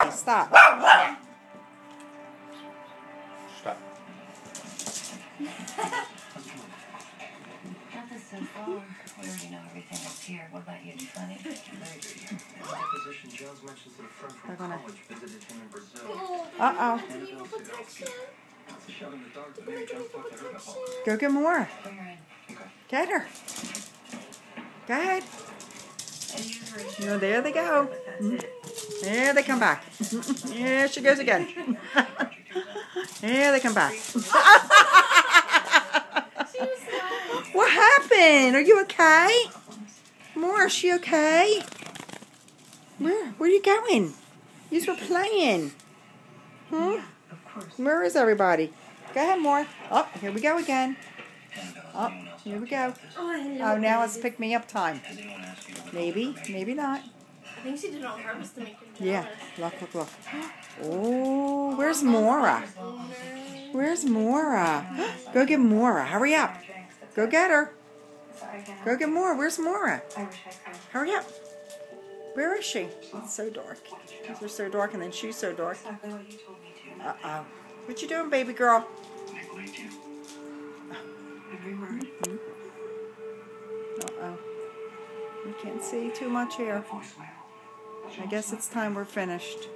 Stop. Stop. Nothing's so far. We already know everything that's here. What about you? Funny? Maybe. In the deposition, Jones mentions that a friend from college visited him in Brazil. Uh-oh. That's a shot in the dark, but maybe Jones talked to her about all. Go get more. Bring her in. Get her. Go ahead. And you hurry. No, there they go. There they come back. Here she goes again. Here they come back. What happened? Are you okay? More, is she okay? Where are you going? You were playing. Hmm? Where is everybody? Go ahead, more. Oh, here we go again. Oh, here we go. Oh, now it's pick me up time. Maybe, maybe not. I think she did it on purpose to make him Yeah, jealous. look. Oh, where's Mora? Where's Mora? Go get Mora. Hurry up. Go get her. Go get Mora. Where's Mora? Hurry up. Where is she? It's so dark. These are so dark, and then she's so dark. Uh-oh. What you doing, baby girl? Uh-oh. We can't see too much here. I guess it's time we're finished.